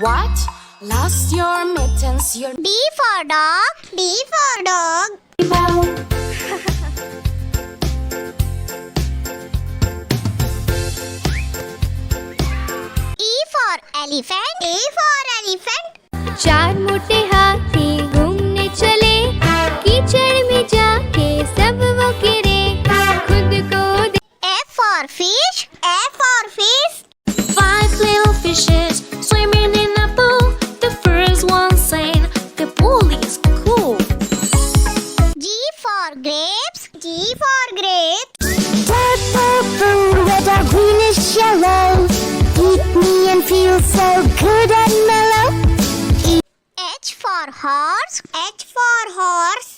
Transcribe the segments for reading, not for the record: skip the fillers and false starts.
what? Lost your mittens, your D for dog. D for dog. E for elephant. E for elephant. चार मोटे हाथी घूमने चले, कीचड़ में जाके सब वो गिरे, खुद को F for fish. F for fish. 5 little fishes swimming in a pool. The first one saying, the pool is cool. G for grapes. G for grapes. Red purple, red or greenish yellow. Eat me and feel so good and mellow. H for horse. H for horse.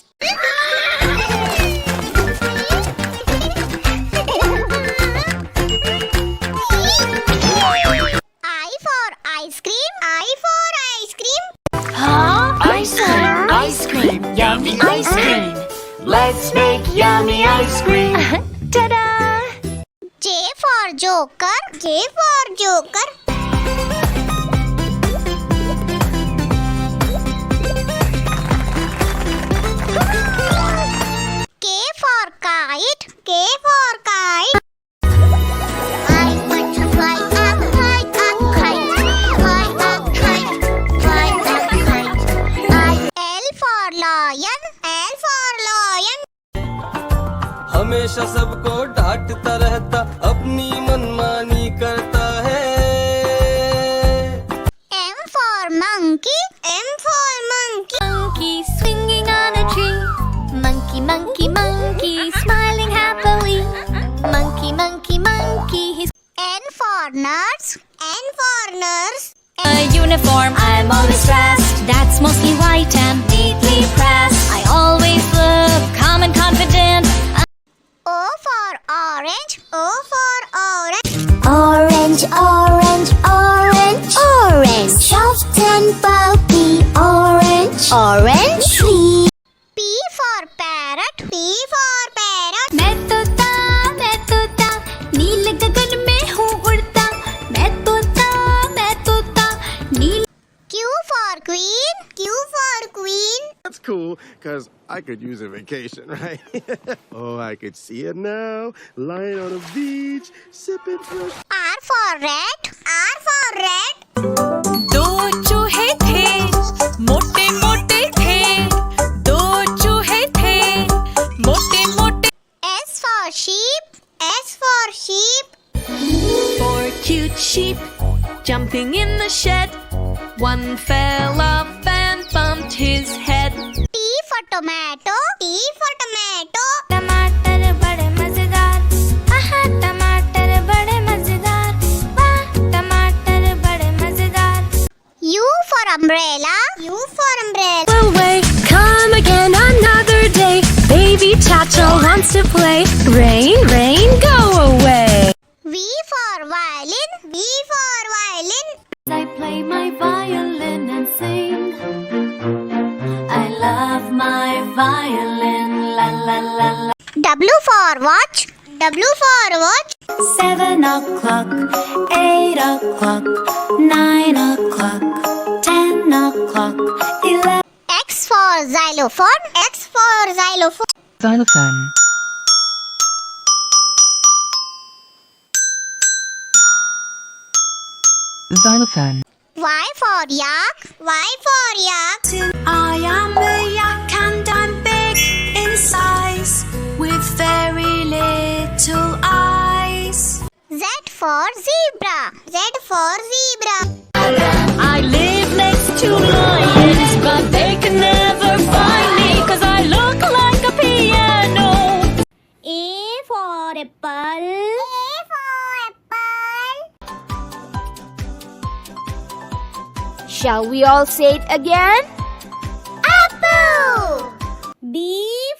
I for ice cream. I for ice cream. Ice cream, yummy ice cream. Let's make yummy ice cream. Ta-da! J for joker. J for joker. K for kite. K for kite. I want to fly up, fly up, kite. Fly up, kite. Fly up, kite. L for lion. L for lion. हमेशा सबको डांटता रहता, अपनी मनमानी करता है। M for monkey. M for monkey. Monkey swinging on a tree. Monkey, monkey, monkey, smiling happily. Monkey, monkey, monkey, he's N for nurse. N for nurse. a uniform. I'm always dressed. That's mostly white and neatly pressed. I always look calm and confident. O for orange. O for orange. Orange, orange, orange, orange. Soft and pulpy, orange, orange. Sweet. P for parrot. P for parrot. मैं तोता, नील गगन में हूँ उड़ता। मैं तोता, नील Q for queen. Q for queen. That's cool, because I could use a vacation, right? Oh, I could see it now, lying on a beach, sipping fresh. R for rat. R for rat. दो चूहे थे, मोटे मोटे थे. दो चूहे थे, मोटे मोटे. S for sheep. S for sheep. 4 cute sheep jumping in the shed. One fell off and bumped his head. T for tomato. T for tomato. टमाटर बड़े मजेदार, आहा टमाटर बड़े मजेदार, वाह टमाटर बड़े मजेदार। U for umbrella. U for umbrella. Away, come again another day. Baby Tatchel wants to play. Rain, rain, go away. V for violin. V for violin. I play my violin and sing. I love my violin, la la la la. W for watch. W for watch. 7 o'clock, 8 o'clock, 9 o'clock, 10 o'clock, 11. X for xylophone. X for xylophone. Xylophone. Xylophone. Y for yak. Y for yak. I am a yak and I'm big in size with very little eyes. Z for zebra. Z for zebra. I live next to lions, but they can never find me 'cause I look like a piano. A for apple. A for apple. Shall we all say it again? Apple. B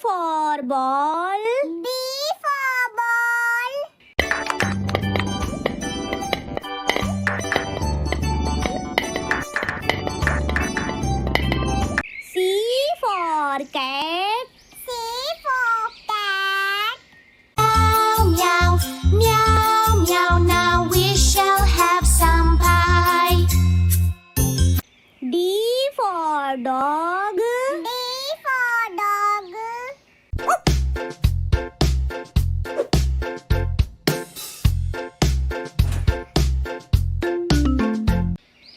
for ball. B for ball. C for cat. C for cat. Meow, meow, meow. Now we shall have some pie. dog. D for dog.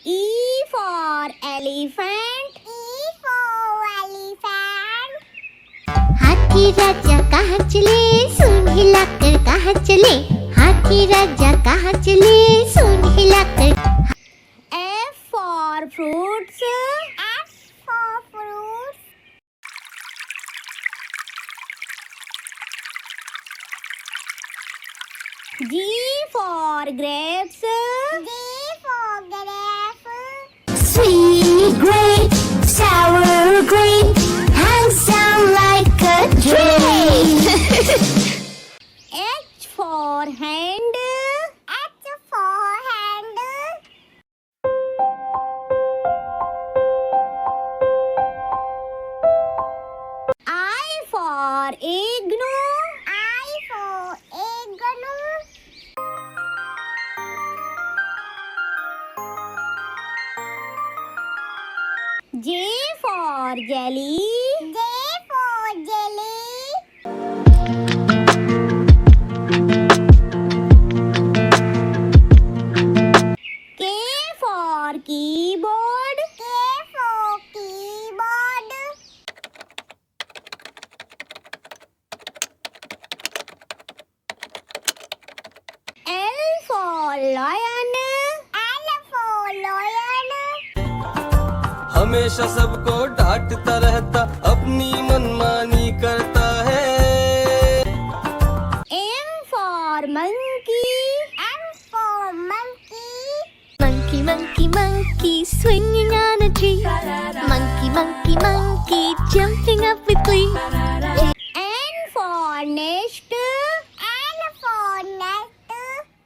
E for elephant. E for elephant. हाथी राजा कहाँ चले, सुन हिलाकर कहाँ चले, हाथी राजा कहाँ चले, सुन हिलाकर। F for fruits. F for fruits. G for grapes. G for grapes. Sweet grape, sour grape, hands down like a drape. H for hand. H for hand. I for igloo. I for igloo. J for jelly. J for jelly. K for keyboard. K for keyboard. L for lion. L for lion. हमेशा सबको डांटता रहता, अपनी मनमानी करता है। M for monkey. M for monkey. Monkey, monkey, monkey, swinging on a tree. Monkey, monkey, monkey, jumping up with glee. N for nest. N for nest.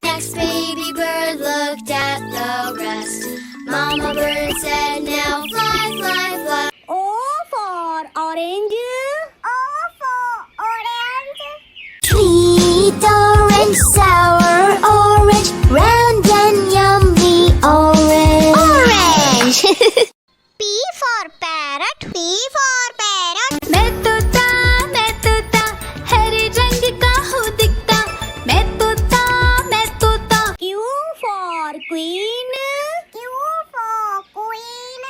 Next baby bird looked at the rest. Mama bird said, now fly, fly, fly. O for orange. O for orange. Sweet orange, sour orange, round and yummy orange. Orange. P for parrot. P for parrot. मैं तोता हरे रंग का हूँ दिखता। मैं तोता Q for queen. Q for queen.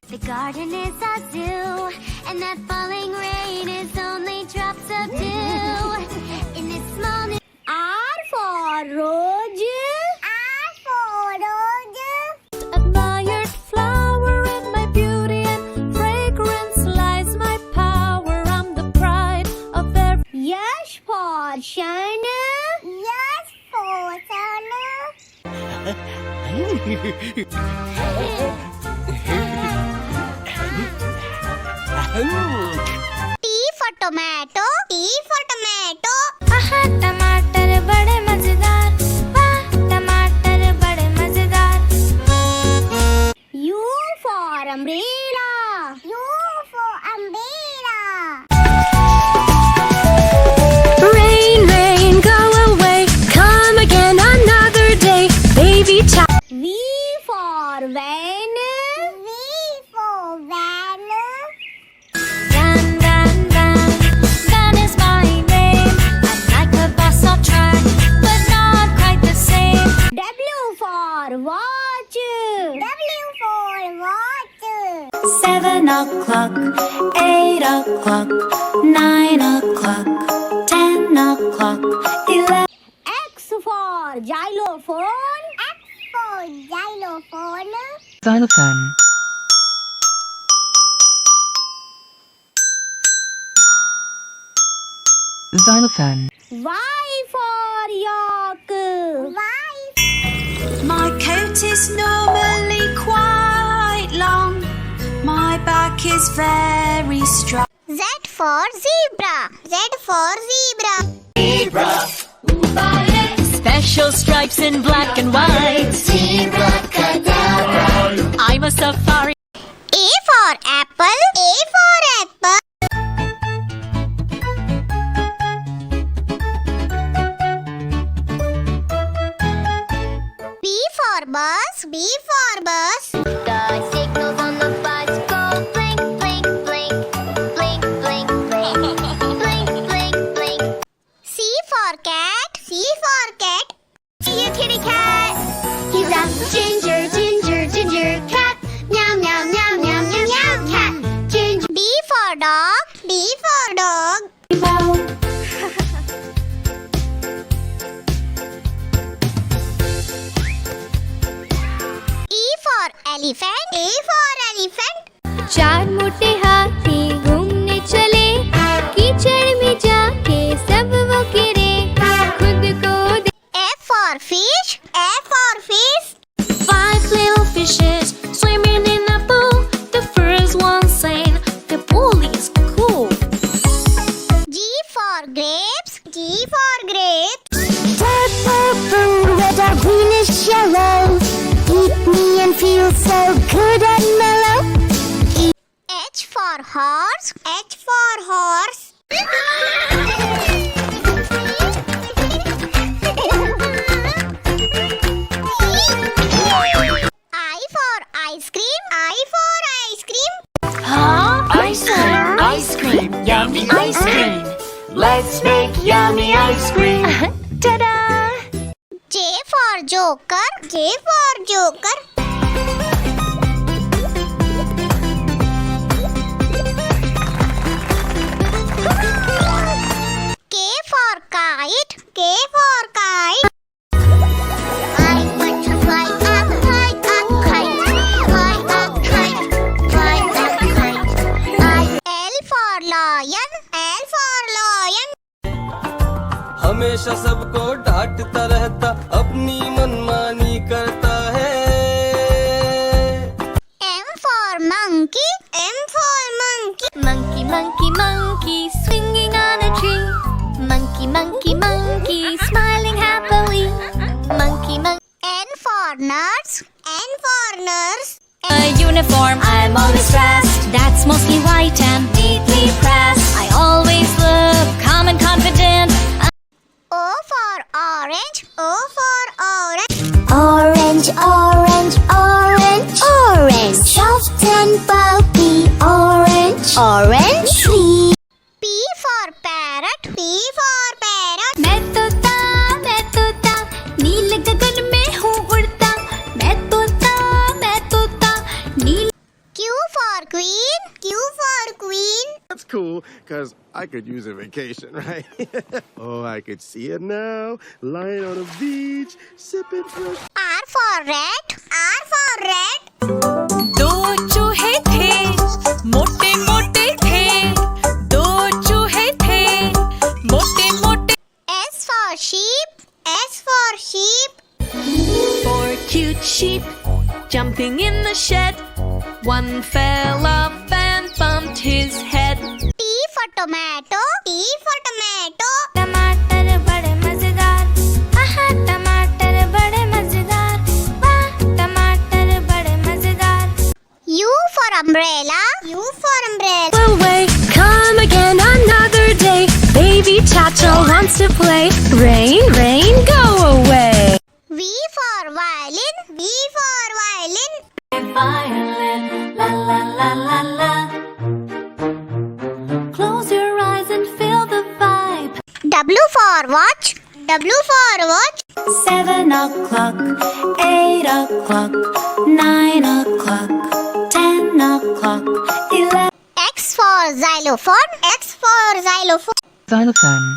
The garden is a zoo, and that falling rain is only drops of dew in this small new. R for rose. R for rose. Admired flower in my beauty and fragrance lies my power. I'm the pride of every. S for sun. S for sun. T for tomato. T for tomato. आहा टमाटर बड़े मजेदार, वाह टमाटर बड़े मजेदार. U for umbrella. U for umbrella. Rain, rain, go away, come again another day, baby child. V for van. V for van. Run, run, run, run is my name. I'm like a bus I'll try, but not quite the same. W for watch. W for watch. 7 o'clock, 8 o'clock, 9 o'clock, 10 o'clock, 11. X for xylophone. X for xylophone. Xylophone. Xylophone. Y for yak. Y. My coat is normally quite long. My back is very strong. Z for zebra. Z for zebra. Special stripes in black and white. I'm a safari. A for apple. A for apple. B for bus. B for bus. The signals on the bus go blink, D for dog. E for elephant. A for elephant. चार मोटे हाथी घूमने चले, कीचड़ में जाके सब वो गिरे, खुद को F for fish. F for fish. 5 little fishes swimming in a pool. The first one saying, the pool is cool. G for grapes. G for grapes. Red purple, red or greenish yellow. Eat me and feel so good and mellow. H for horse. H for horse. I for ice cream. I for ice cream. Ice cream, yummy ice cream. Let's make yummy ice cream. Ta-da! J for joker. J for joker. K for kite. K for kite. I want to fly a kite, a kite. Fly a kite, fly a kite. L for lion. L for lion. हमेशा सबको डांटता रहता, अपनी मनमानी करता है। M for monkey. M for monkey. Monkey, monkey, monkey, swinging on a tree. Monkey, monkey, monkey, smiling happily. Monkey, monkey. N for nurse. N for nurse. A uniform, I'm always dressed. That's mostly white and neatly pressed. I always look calm and confident. O for orange. O for orange. Orange, orange, orange, orange. Soft and pulpy, orange, orange. Sweet. P for parrot. P for parrot. मैं तोता, नील गगन में हूँ उड़ता। मैं तोता, नील। Q for queen. Q for queen. That's cool, because I could use a vacation, right? Oh, I could see it now. Lying on a beach, sipping fresh. R for rat. R for rat. दो चूहे थे, मोटे मोटे थे। दो चूहे थे, मोटे मोटे। S for sheep. S for sheep. 4 cute sheep jumping in the shed. One fell off and bumped his head. T for tomato. T for tomato. टमाटर बड़े मजेदार, आहा टमाटर बड़े मजेदार, वाह टमाटर बड़े मजेदार। U for umbrella. U for umbrella. Away, come again another day. Baby Tato wants to play. Rain, rain, go away. V for violin. V for violin. Violin, la la la la la. Close your eyes and feel the vibe. W for watch. W for watch. 7 o'clock, 8 o'clock, 9 o'clock, 10 o'clock, 11. X for xylophone. X for xylophone. Xylophone.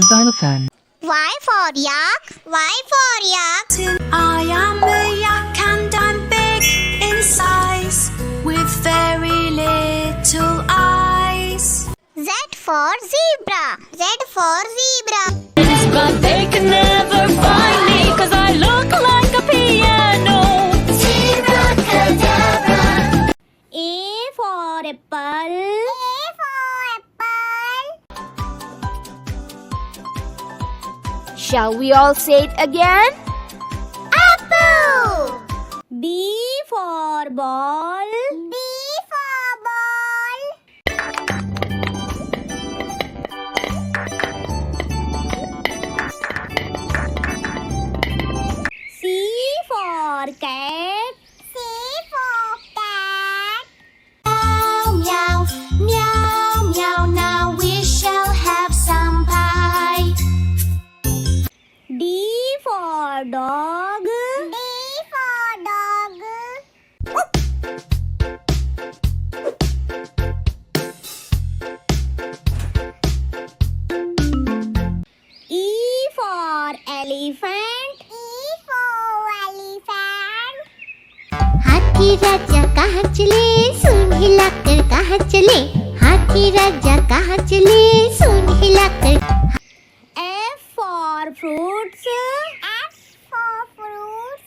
Xylophone. Y for yak. Y for yak. I am a yak and I'm big in size with very little eyes. Z for zebra. Z for zebra. But they can never find me 'cause I look like a piano. A for apple. A for apple. Shall we all say it again? Apple. B for ball. B for ball. C for cat. C for cat. Meow, meow, meow, now we shall have some pie. D for dog. D for dog. elephant. E for elephant. हाथी राजा कहाँ चले, सूंड हिलाकर कहाँ चले, हाथी राजा कहाँ चले, सूंड हिलाकर. F for fruits. F for fruits.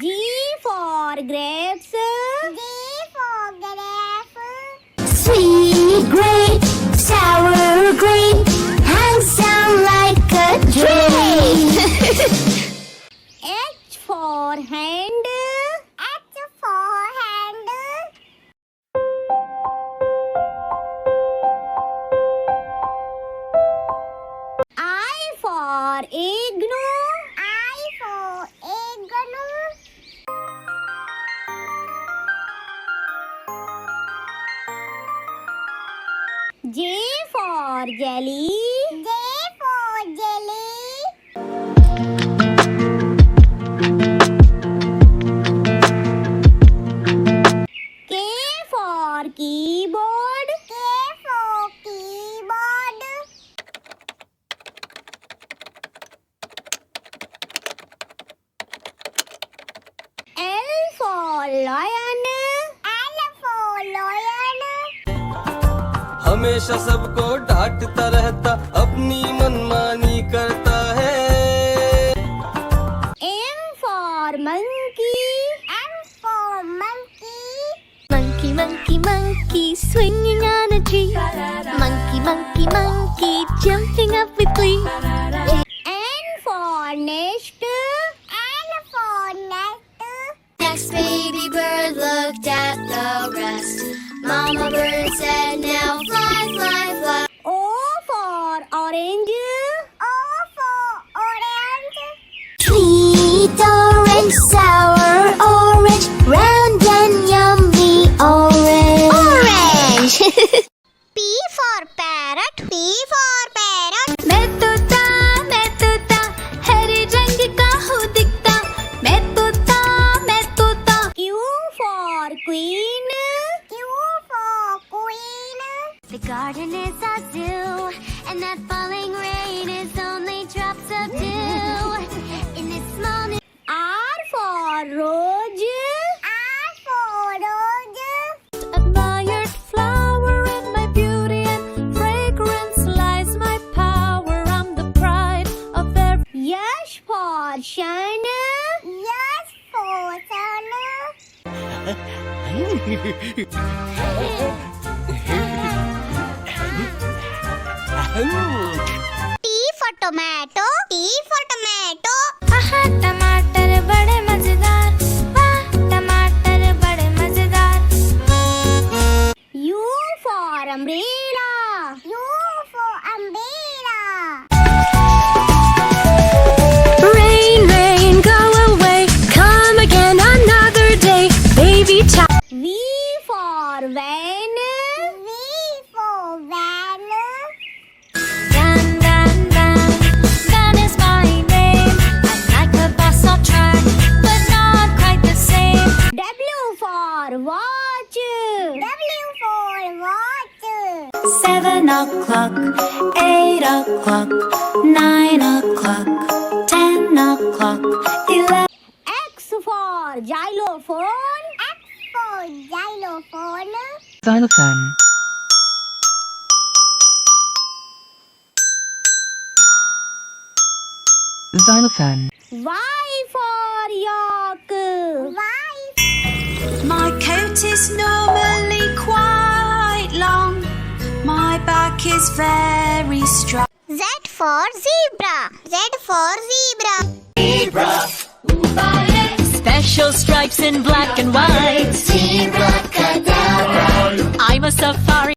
G for grapes. G for grapes. Sweet grape, sour grape, hands down like a tree. H for hand. H for hand. I for igloo. I for igloo. J for jelly. J for jelly. K for keyboard. K for keyboard. L for lion. L for lion. हमेशा सबको डांटता रहता, अपनी मनमानी करता है. M for monkey. M for monkey. Monkey, monkey, monkey, swinging on a tree. Monkey, monkey, monkey, jumping up with glee. N for nest. N for nest. Next baby bird looked at the rest. Mama bird said, now fly, fly, fly. O for orange. O for orange. Sweet orange, sour orange, round and yummy orange. Orange. P for parrot. P for parrot. मैं तोता हरे रंग का हूँ दिखता. मैं तोता Q for queen. Q for queen. The garden is our zoo, and that falling rain is only drops of dew. In this small R for rose. R for rose. admired flower, in my beauty and fragrance lies my power. I'm the pride of every. S for sun. S for sun. T for tomato. T for tomato. आहा टमाटर बड़े मजेदार, वाह टमाटर बड़े मजेदार. U for umbrella. U for umbrella. Rain, rain, go away, come again another day, baby child. V for van. V for van. Van is my name. I'm like a bus on track, but not quite the same. W for watch. W for watch. 7 o'clock, 8 o'clock, 9 o'clock, 10 o'clock, 11. X for xylophone. X for xylophone. Xylophone. Xylophone. Y for yak. Y. My coat is normally quite long. My back is very strong. Z for zebra. Z for zebra. Special stripes in black and white.